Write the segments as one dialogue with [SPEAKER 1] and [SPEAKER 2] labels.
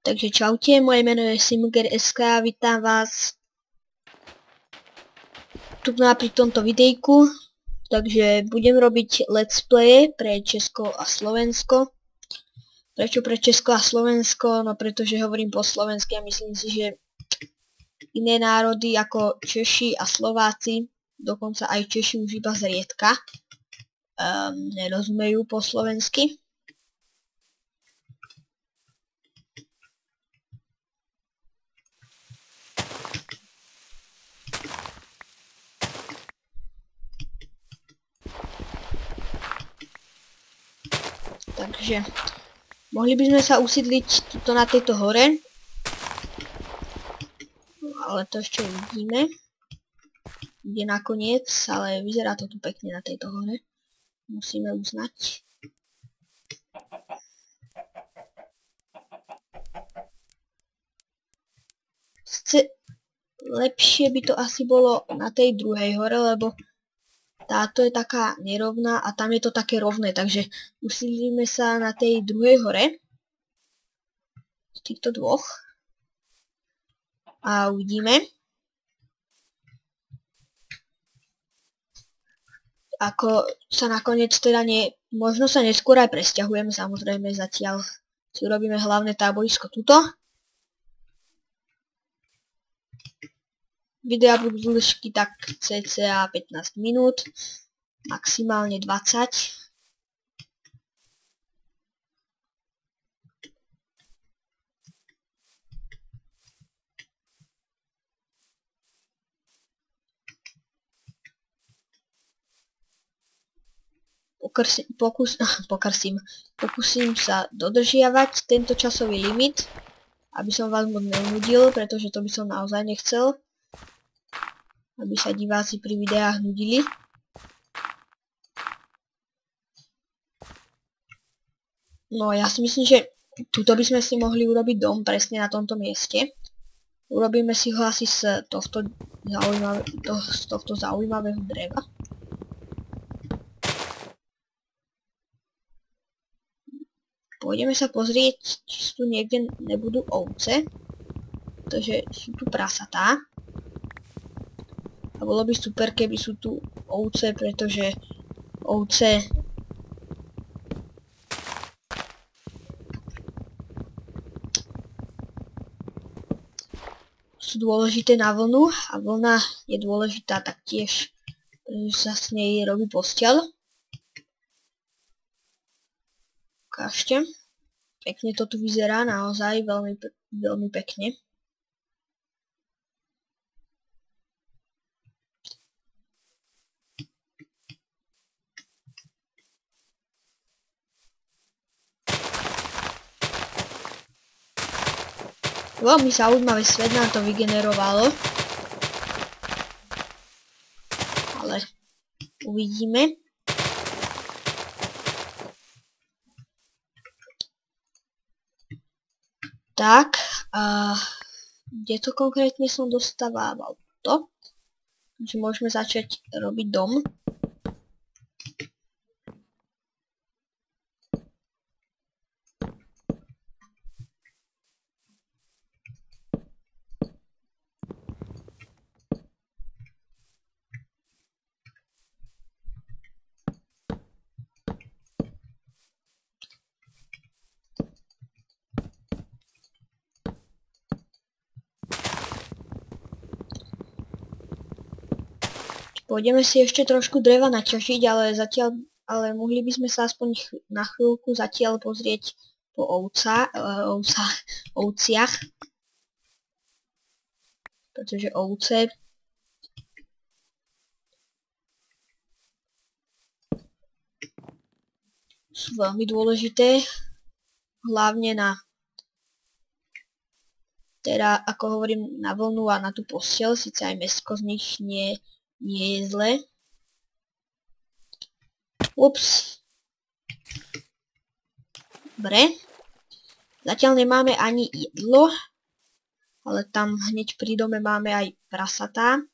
[SPEAKER 1] Takže čaute, moje meno je Simger.sk a vítam vás tu pri tomto videjku. Takže budem robiť let's play pre Česko a Slovensko. Prečo pre Česko a Slovensko? No pretože hovorím po slovensky a myslím si, že iné národy ako Češi a Slováci, dokonca aj Češi už iba zriedka, nerozumejú po slovensky. Takže mohli by sme sa usídliť tuto na tejto hore, ale to ešte uvidíme, kde nakoniec, ale vyzerá to tu pekne na tejto hore, musíme uznať. Lepšie by to asi bolo na tej druhej hore, lebo táto je taká nerovná a tam je to také rovné, takže usídlíme sa na tej druhej hore z týchto dvoch a uvidíme, ako sa nakoniec teda možno sa neskôr aj presťahujeme, samozrejme zatiaľ si urobíme hlavné táborisko tuto. Videa budú dĺžky tak cca 15 minút, maximálne 20. Pokúsim sa dodržiavať tento časový limit, aby som vás moc nenudil, pretože to by som naozaj nechcel, aby sa diváci pri videách nudili. No ja si myslím, že tuto by sme si mohli urobiť dom presne na tomto mieste. Urobíme si ho asi z tohto zaujímavého dreva. Pôjdeme sa pozrieť, či tu niekde nebudú ovce, pretože sú tu prasatá. A bolo by super, keby sú tu ovce, pretože ovce sú dôležité na vlnu a vlna je dôležitá taktiež, pretože sa s nej robí posteľ. Ukážte. Pekne to tu vyzerá, naozaj veľmi pekne. Veľmi zaujímavý svet nám to vygenerovalo. Ale uvidíme. Tak, kde to konkrétne som dostával? To. Takže môžeme začať robiť dom. Pôjdeme si ešte trošku dreva načašiť, ale mohli by sme sa aspoň na chvíľku zatiaľ pozrieť po ovciach. Pretože ovce sú veľmi dôležité, hlavne na, teda ako hovorím, na vlnu a na tú posteľ, síce aj mäsko z nich nie je zlé. Ups. Dobre. Zatiaľ nemáme ani jedlo, ale tam hneď pri dome máme aj prasatá.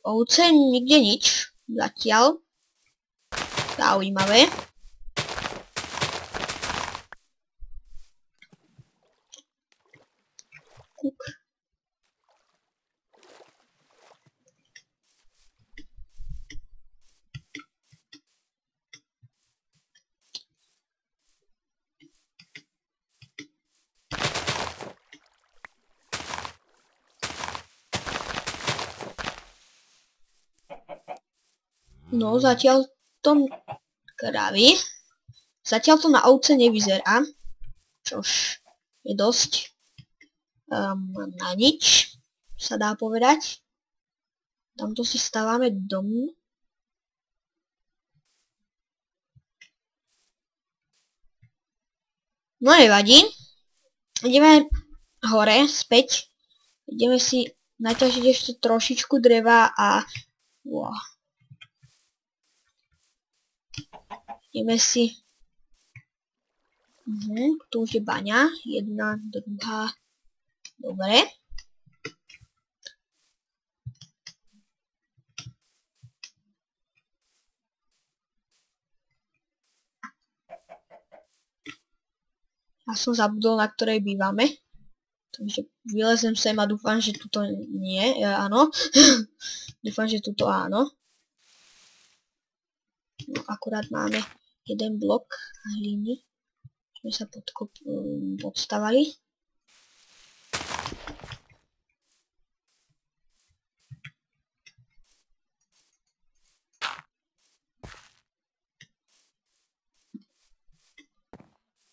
[SPEAKER 1] Ovce nikde nič. Zatiaľ. Zaujímavé. Kuk. No, zatiaľ to kravy. Zatiaľ to na ovce nevyzerá. Čož je dosť na nič, sa dá povedať. Tamto si stávame dom. No nevadí. Ideme hore, späť. Ideme si naťažiť ešte trošičku dreva a... Wow. Ideme si... tu už je baňa. Jedna, druhá. Dobre. Ja som zabudol, na ktorej bývame. Takže vylezem sem a dúfam, že tuto nie. Áno. Dúfam, že tuto áno. No akurát máme jeden blok hliny. Sme sa podstavali.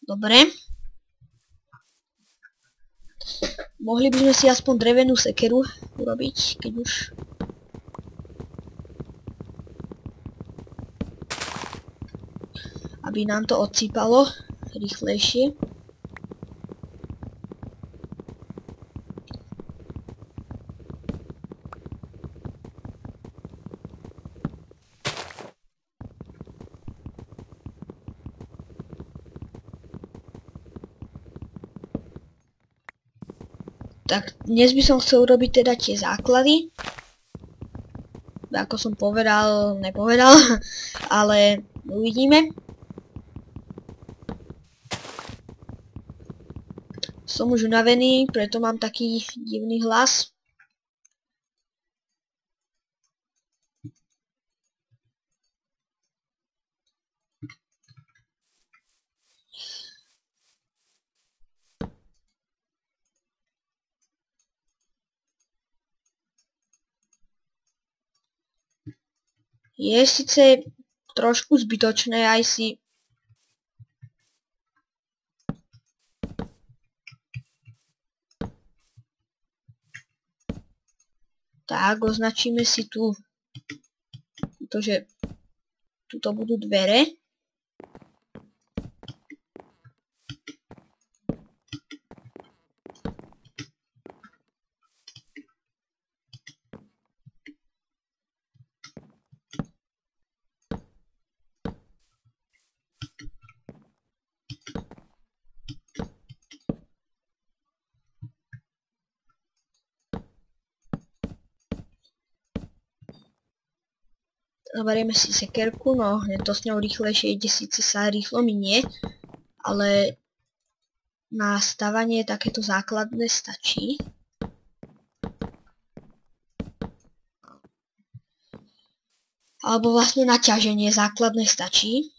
[SPEAKER 1] Dobre. Mohli by sme si aspoň drevenú sekeru urobiť, keď už... Aby nám to odsýpalo rýchlejšie. Tak dnes by som chcel urobiť teda tie základy. Ako som nepovedal, ale uvidíme. Som už unavený, preto mám taký divný hlas. Je síce trošku zbytočné aj si tak označíme si tu že tuto budú dvere. Naberieme si sekerku, no je to s ňou rýchlejšie, ide síce sa rýchlo minie, ale na stavanie takéto základné stačí. Alebo vlastne na ťaženie základné stačí.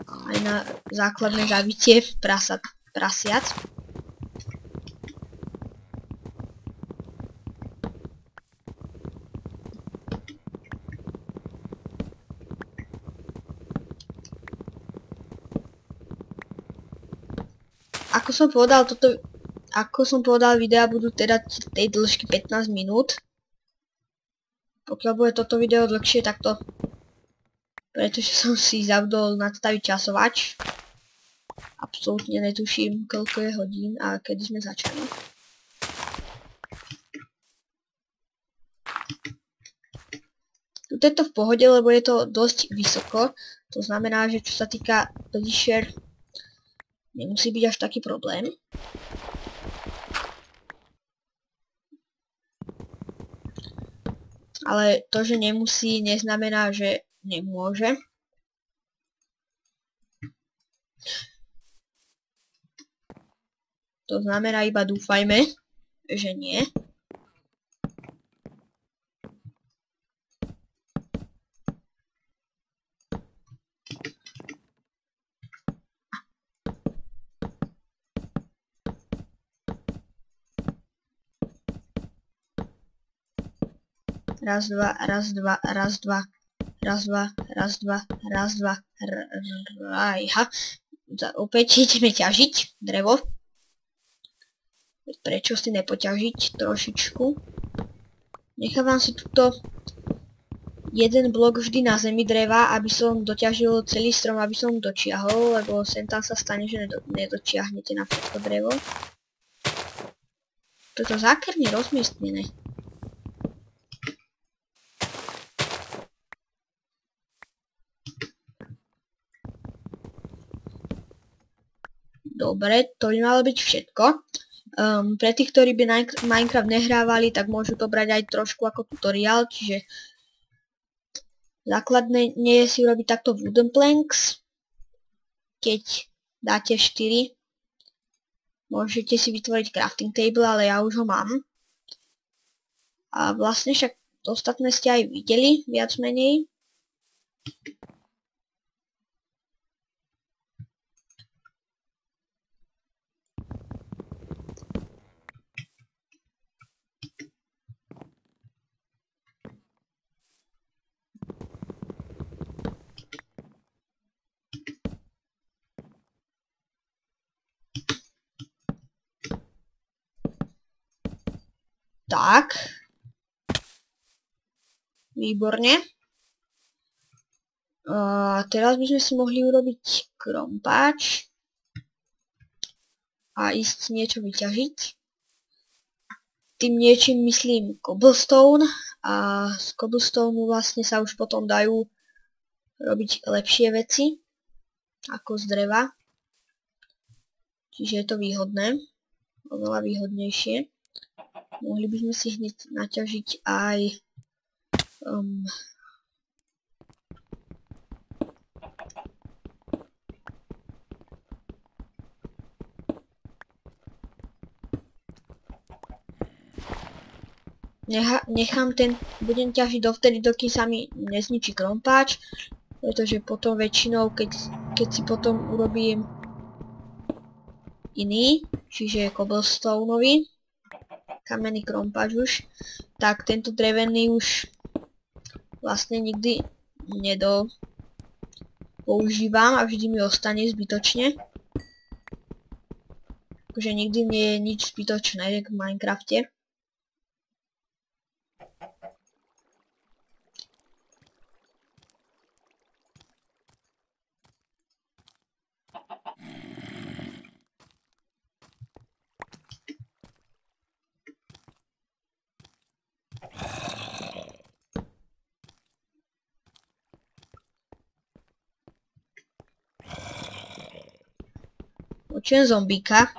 [SPEAKER 1] Aj na základné zabitie prasiac. Ako som povedal, videa budú teda tej dĺžky 15 minút. Pokiaľ bude toto video dlhšie, tak to... Pretože som si zabudol nastaviť časovač. Absolútne netuším, koľko je hodín a kedy sme začali. Tu je to v pohode, lebo je to dosť vysoko. To znamená, že čo sa týka share, nemusí byť až taký problém. Ale to, že nemusí, neznamená, že nemôže. To znamená iba dúfajme, že nie. Raz, dva, raz, dva, raz, dva, raz, dva, raz, dva, raz, dva, ajha. Opäť ideme ťažiť drevo. Prečo si nepoťažiť trošičku? Nechávam si tuto jeden blok vždy na zemi dreva, aby som doťažil celý strom, aby som dočiahol, lebo sem tam sa stane, že nedočiahnete na všetko drevo. Toto zákerne rozmiestnené. Dobre, to by malo byť všetko. Pre tých, ktorí by Minecraft nehrávali, tak môžu to brať aj trošku ako tutoriál, čiže základné nie je si urobiť takto wooden planks. Keď dáte 4, môžete si vytvoriť crafting table, ale ja už ho mám. A vlastne však ostatné ste aj videli, viac menej. Tak. Výborne. Teraz by sme si mohli urobiť krompáč. A ísť niečo vyťažiť. Tým niečím myslím cobblestone. A z cobblestone vlastne sa už potom dajú robiť lepšie veci. Ako z dreva. Čiže je to výhodné. Oveľa výhodnejšie. Mohli by sme si hneď naťažiť aj budem ťažiť dovtedy, dokým sa mi nezničí krompáč, pretože potom väčšinou, keď si potom urobím iný, čiže cobblestoneový, kamenný krompáč už, tak tento drevený už vlastne nikdy používam a vždy mi ostane zbytočne. Takže nikdy nie je nič zbytočné, jak v Minecrafte. Počujem zombíka,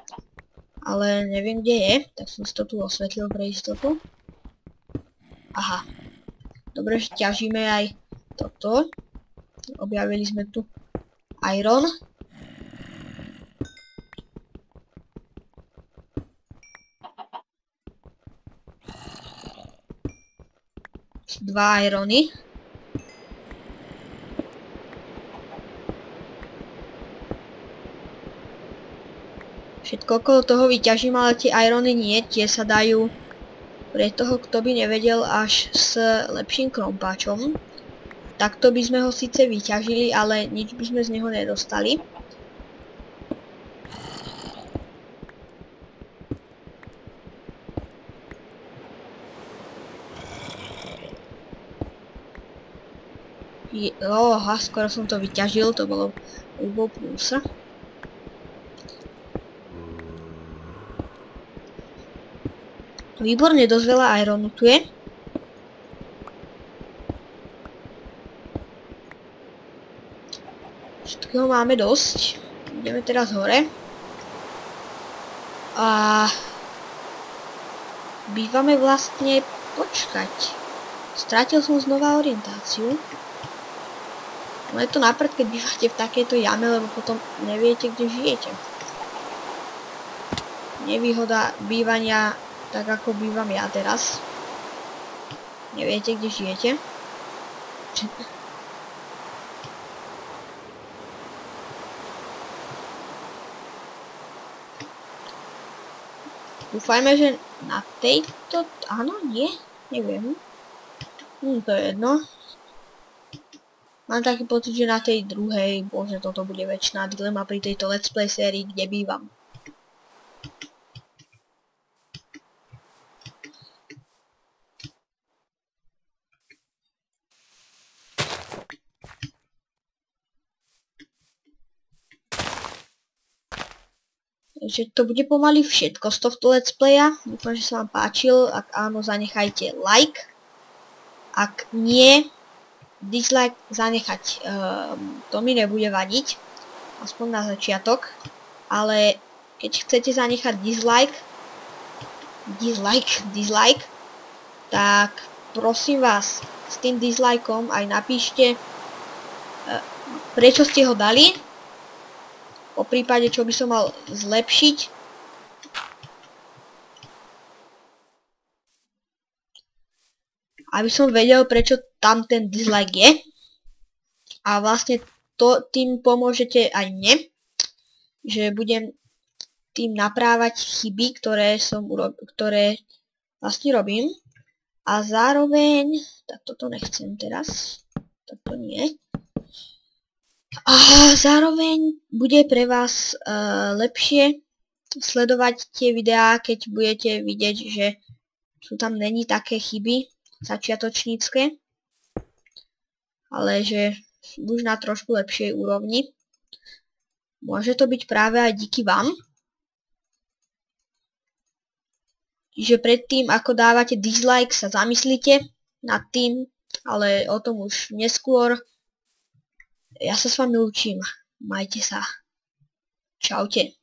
[SPEAKER 1] ale neviem, kde je, tak som si to tu osvetlil pre istotu. Aha. Dobre, že ťažíme aj toto. Objavili sme tu iron. Dva irony. Všetko okolo toho vyťažím, ale tie irony nie, tie sa dajú pre toho, kto by nevedel, až s lepším krompáčom. Takto by sme ho síce vyťažili, ale nič by sme z neho nedostali. Oha, skoro som to vyťažil, to bol plus. Výborne, dosť veľa ironu tu je. Všetkého máme dosť. Ideme teraz hore. A bývame vlastne, počkať. Z Strátil som znova orientáciu. No je to naprd, keď bývate v takejto jame, lebo potom neviete, kde žijete. Nevýhoda bývania tak, ako bývam ja teraz. Neviete, kde žijete. Dúfajme, že na tejto... Áno, nie? Neviem. To je jedno. Mám taký pocit, že na tej druhej, bože, toto bude väčšiná dilema pri tejto let's play sérii, kde bývam. Takže to bude pomaly všetko z tohto let's playa. Dúfam, že sa vám páčil. Ak áno, zanechajte like. Ak nie, dislike zanechať. To mi nebude vadiť. Aspoň na začiatok. Ale keď chcete zanechať dislike, tak prosím vás, s tým dislikeom aj napíšte, prečo ste ho dali. Po prípade, čo by som mal zlepšiť. Aby som vedel, prečo tam ten dislike je. A vlastne tým pomôžete aj mne. Že budem tým naprávať chyby, ktoré vlastne robím. A zároveň... Tak toto nechcem teraz. Toto nie. A zároveň bude pre vás lepšie sledovať tie videá, keď budete vidieť, že sú tam není také chyby začiatočnícke, ale že už na trošku lepšej úrovni. Môže to byť práve aj díky vám. Čiže predtým, ako dávate dislike, sa zamyslite nad tým, ale o tom už neskôr. Ja sa s vami učím. Majte sa. Čaute.